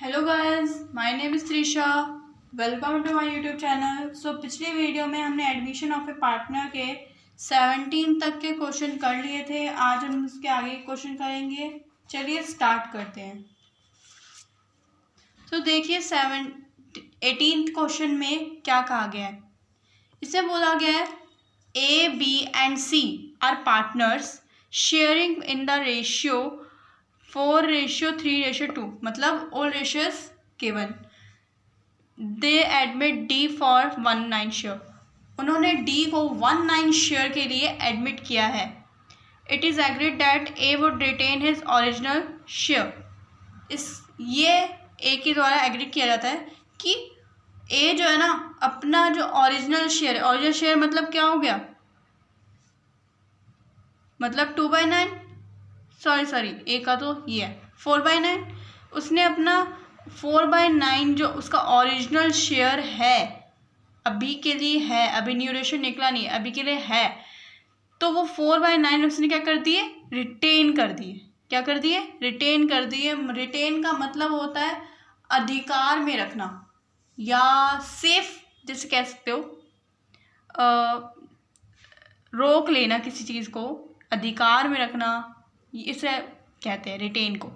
Hello guys, my name is Trisha. Welcome to my YouTube channel. So पिछली video में हमने admission of A partner के 17 तक के क्वेश्चन कर लिए थे। आज हम उसके आगे क्वेश्चन करेंगे। चलिए स्टार्ट करते हैं। तो देखिए 18th क्वेश्चन में क्या कहा गया है। इसे बोला गया है A, B and C are partners sharing in the ratio 4:3:2, मतलब all ratios given. They admit D for 1/9 share. उन्होंने D को 1/9 शेयर के लिए एडमिट किया है. It is agreed that A would retain his original share. ये A के द्वारा एग्री किया जाता है कि A जो है ना, अपना जो ओरिजिनल शेयर मतलब क्या हो गया, मतलब 2/9, सॉरी ए का तो ये है 4/9। उसने अपना 4/9 जो उसका ओरिजिनल शेयर है, अभी के लिए है, अभी न्यू रेशियो निकला नहीं, अभी के लिए है, तो वो 4/9 उसने क्या कर दिए, रिटेन कर दिए। क्या कर दिए, रिटेन कर दिए। रिटेन का मतलब होता है अधिकार में रखना या सेफ, जैसे कह सकते हो रोक लेना किसी चीज़ को, अधिकार में रखना, इसे कहते हैं रिटेन को।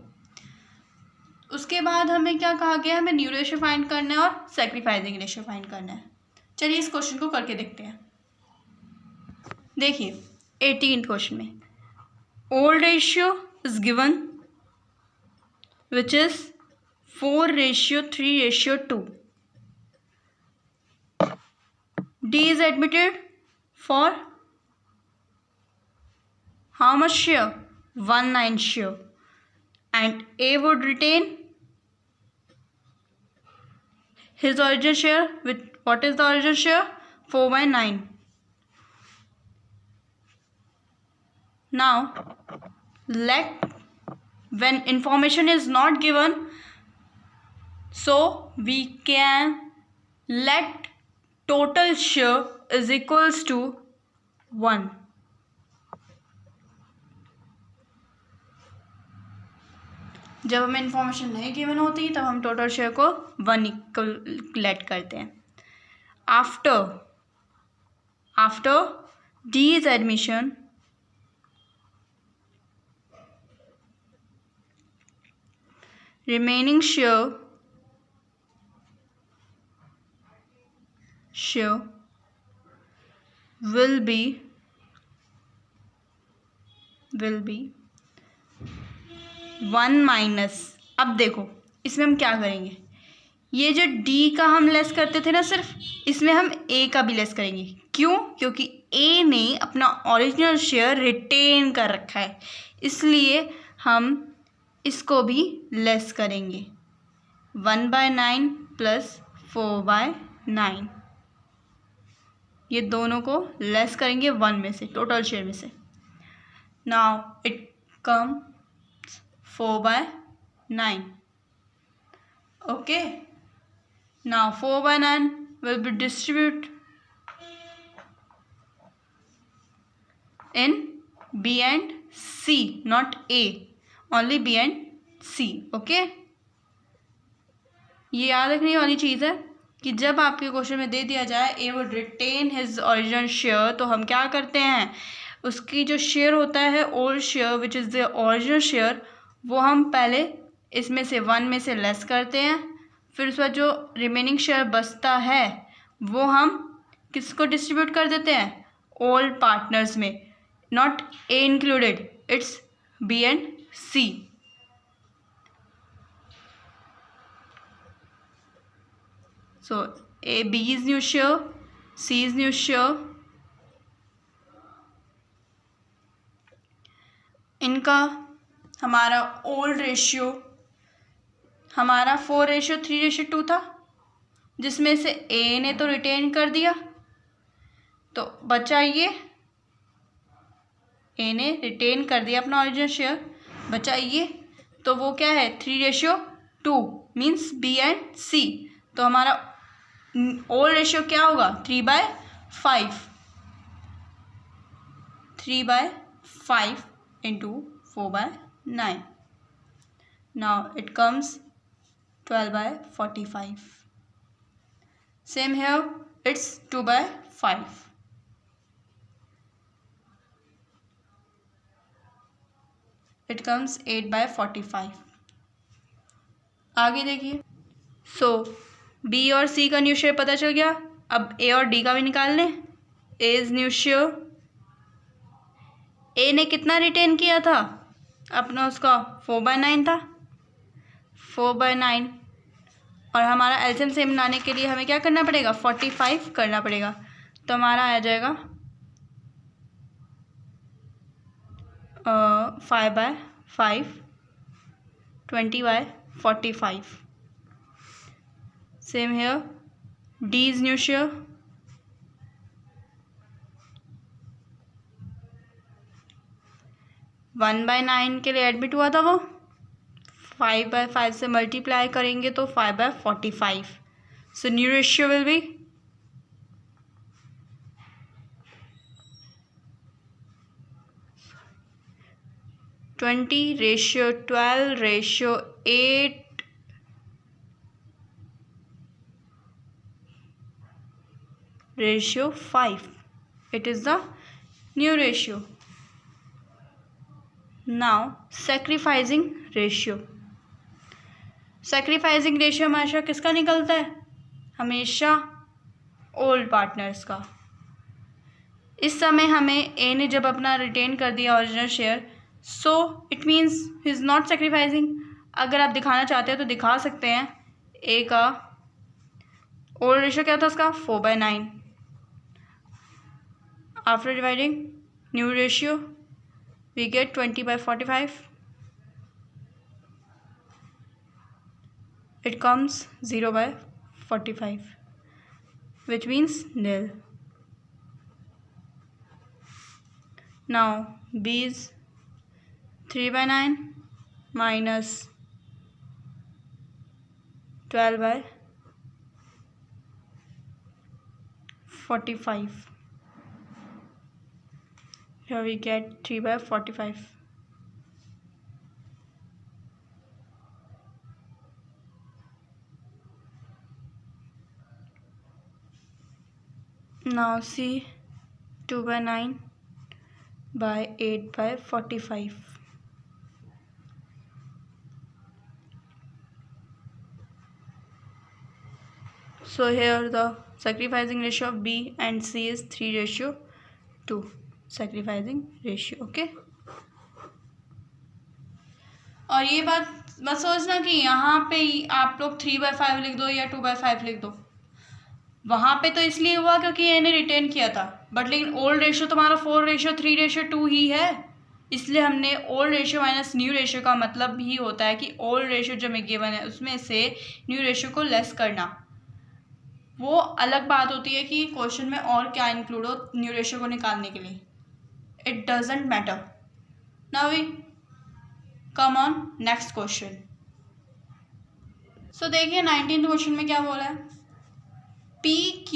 उसके बाद हमें क्या कहा गया, हमें न्यू रेशियो फाइंड करना है और सैक्रिफाइसिंग रेशियो फाइंड करना है। चलिए इस क्वेश्चन को करके देखते हैं। देखिए 18th क्वेश्चन में old ratio is given which is 4:3:2. D is admitted for how much share? 1/9 share. And A would retain his original share with, what is the original share? 4/9. Now when information is not given, so we can let total share is equals to 1. जब हमें information नहीं given होती तब हम total share को 1 equal let करते हैं। After D's admission, remaining share will be 1 minus, अब देखो इसमें हम क्या करेंगे, ये जो D का हम लेस करते थे ना सिर्फ, इसमें हम A का भी लेस करेंगे। क्यों? क्योंकि A ने अपना ओरिजिनल शेयर रिटेन कर रखा है, इसलिए हम इसको भी लेस करेंगे। 1/9 प्लस 4/9, ये दोनों को लेस करेंगे 1 में से, टोटल शेयर में से। Now it come 4/9. Okay, now 4/9 will be distributed in B and C, not A, only B and C. Okay, ये याद रखने वाली चीज़ है कि जब आपके क्वेश्चन में दे दिया जाए A would retain his original share, तो हम क्या करते हैं, उसकी जो शेयर होता है old share which is the original share, वो हम पहले इसमें से 1 में से लेस करते हैं, फिर उसका जो रिमेनिंग शेयर बचता है वो हम किसको डिस्ट्रीब्यूट कर देते हैं, ऑल पार्टनर्स में, not A included, it's B and C. So A B is new share, C is new share, इनका हमारा ओल्ड रेशियो हमारा 4:3:2 था, जिसमें से A ने तो रिटेन कर दिया, तो बचा ये, A ने रिटेन कर दिया अपना ओरिजिनल शेयर, बचा ये, तो वो क्या है 3:2 मीन्स B एंड C। तो हमारा ओल्ड रेशियो क्या होगा 3/5, 3/5 into 4/9. Now it comes 12/45. Same here, it's 2/5. It comes 8/45. आगे देखिए, सो बी और सी का न्यू शेयर पता चल गया। अब ए और डी का भी निकाल लें। ए इज न्यू शेयर। ए ने कितना रिटेन किया था अपना, उसका 4/9 था, 4/9। और हमारा एलसीएम सेम बनाने के लिए हमें क्या करना पड़ेगा, 45 करना पड़ेगा। तो हमारा आ जाएगा 5/5, 20/45. Same here, D is new share. One by nine के लिए एडमिट हुआ था वो, 5/5 से मल्टीप्लाई करेंगे तो 5/45. So new ratio will be 20:12:8:5. It is the new ratio. Now sacrificing ratio. Sacrificing ratio हमेशा किसका निकलता है, हमेशा ओल्ड पार्टनर्स का। इस समय हमें ए ने जब अपना रिटेन कर दिया original share, so it means he is not sacrificing. अगर आप दिखाना चाहते हो तो दिखा सकते हैं। ए का ओल्ड रेशियो क्या था उसका, 4/9। After dividing new ratio we get 20/45. It comes 0/45, which means nil. Now B is 3/9 minus 12/45. Here we get 3/45. Now see 2/9 by 8/45. So here the sacrificing ratio of B and C is 3:2. Sacrificing ratio, okay. और ये बात मत सोचना कि यहाँ पे आप लोग 3/5 लिख दो या 2/5 लिख दो। वहाँ पे तो इसलिए हुआ क्योंकि इन्हें रिटेन किया था, बट लेकिन ओल्ड रेशियो तुम्हारा 4:3:2 ही है, इसलिए हमने old ratio minus new ratio का मतलब भी होता है कि ओल्ड रेशियो जो हमें गिवन है उसमें से न्यू रेशियो को लेस करना। वो अलग बात होती है कि क्वेश्चन में और क्या इंक्लूड हो न्यू रेशियो को निकालने के लिए, it doesn't matter. Now we come on next question. So देखिए 19th क्वेश्चन में क्या बोला है, P, Q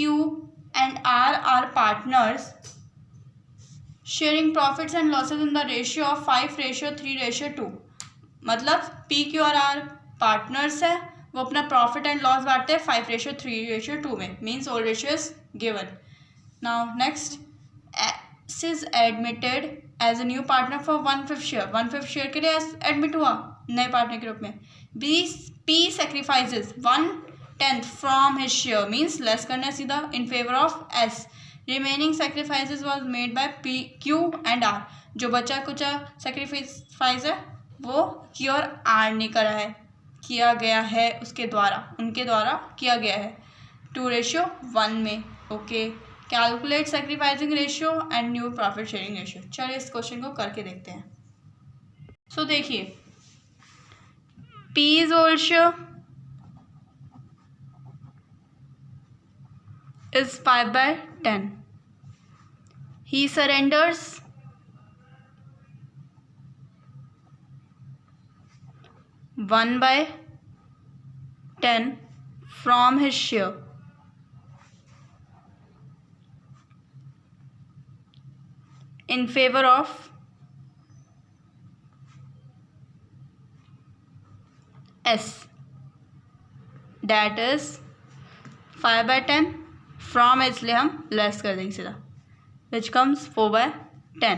and R are partners sharing profits and losses in the ratio of 5:3:2. मतलब P, Q और R पार्टनर्स है, वो अपना प्रॉफिट एंड लॉस बांटते हैं 5:3:2 में, means all ratio is given. Now next, S is admitted as a new partner for 1/5 share. 1/5 share के लिए एडमिट हुआ नए पार्टनर के रूप में। P sacrifices 1/10 from his share, means less करना है सीधा, in favor of S. Remaining sacrifices was made by P, Q and R. जो बचा कुचा sacrifice है वो Q और R ने करा है, किया गया है उसके द्वारा, उनके द्वारा किया गया है 2:1 में। Okay, calculate sacrificing ratio and new profit sharing ratio. चलिए इस क्वेश्चन को करके देखते हैं। सो देखिए, P is old share is 5/10. He surrenders 1/10 from his share in favor of S. That is 5/10 from इसलिए हम लेस कर देंगे सीधा, which comes 4/10.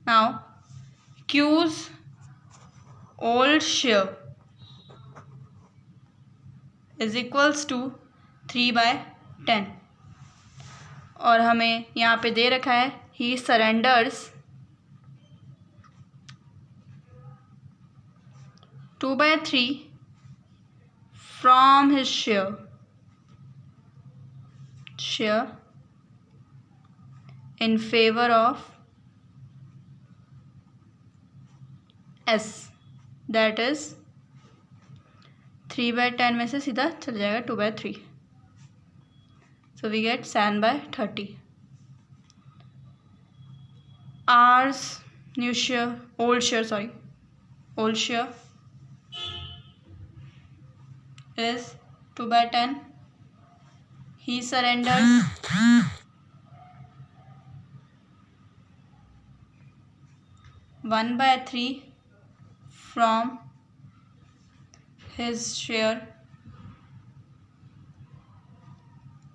Now Q's old share is equals to 3/10 और हमें यहाँ पे दे रखा है he surrenders 2/3 from his share in favor of S, that is 3/10 में से सीधा चल जाएगा 2/3. So we get 7/30. R's old share is 2/10. He surrenders 1/3 from his share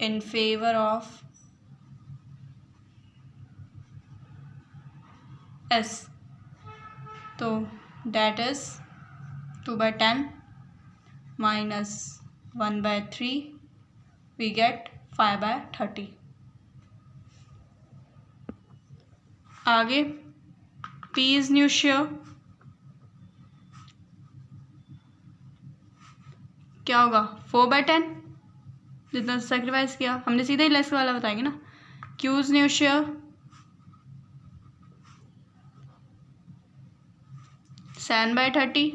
in favor of S. तो that is 2/10 minus 1/3, we get 5/30. आगे P's new share क्या होगा 4/10, जितना सेक्रीफाइस किया हमने सीधा ही लेस वाला बताएंगे ना. Q's new share 7/30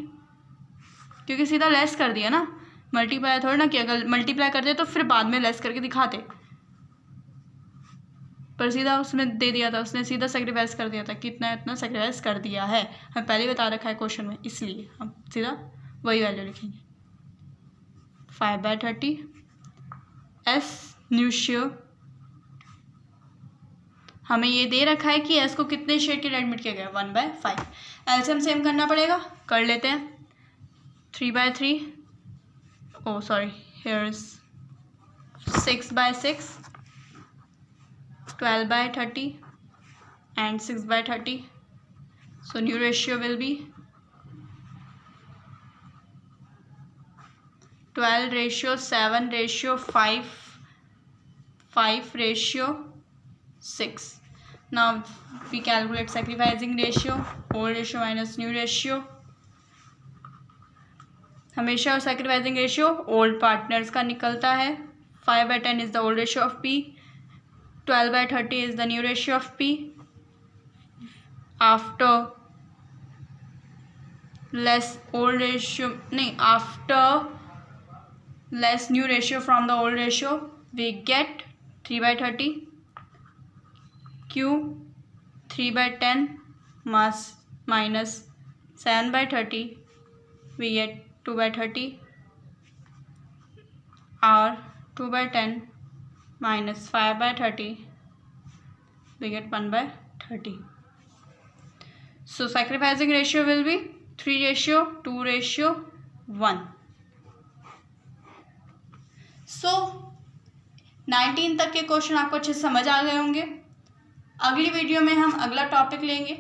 क्योंकि सीधा लेस कर दिया ना, मल्टीप्लाई थोड़ा ना कि अगर मल्टीप्लाई करते तो फिर बाद में लेस करके दिखाते, पर सीधा उसमें दे दिया था, उसने सीधा सेक्रीफाइस कर दिया था, कितना इतना सेक्रीफाइस कर दिया है, हमें पहले बता रखा है क्वेश्चन में, इसलिए हम सीधा वही वैल्यू लिखेंगे 5/30. S न्यू शेयर हमें ये दे रखा है कि S को कितने शेयर के लिए एडमिट किया गया 1/5. एलसीएम सेम करना पड़ेगा, कर लेते हैं. 3/3 oh sorry here is 6/6, 12/30 and 6/30. So new ratio will be 12:7:5, 5:6. Now we calculate sacrificing ratio, old ratio minus new ratio. हमेशा sacrificing ratio old partners का निकलता है. 5/10 is the old ratio of P, 12/30 is the new ratio of P. After less new ratio from the old ratio, we get 3/30. Q 3/10 minus 7/30, we get 2/30. R 2/10 minus 5/30, we get 1/30. So sacrificing ratio will be 3:2:1. So 19 तक के question आपको अच्छे से समझ आ गए होंगे. अगली video में हम अगला टॉपिक लेंगे.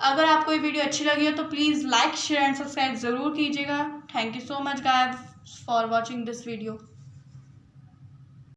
अगर आपको ये वीडियो अच्छी लगी हो तो please like share and subscribe ज़रूर कीजिएगा. Thank you so much guys for watching this video.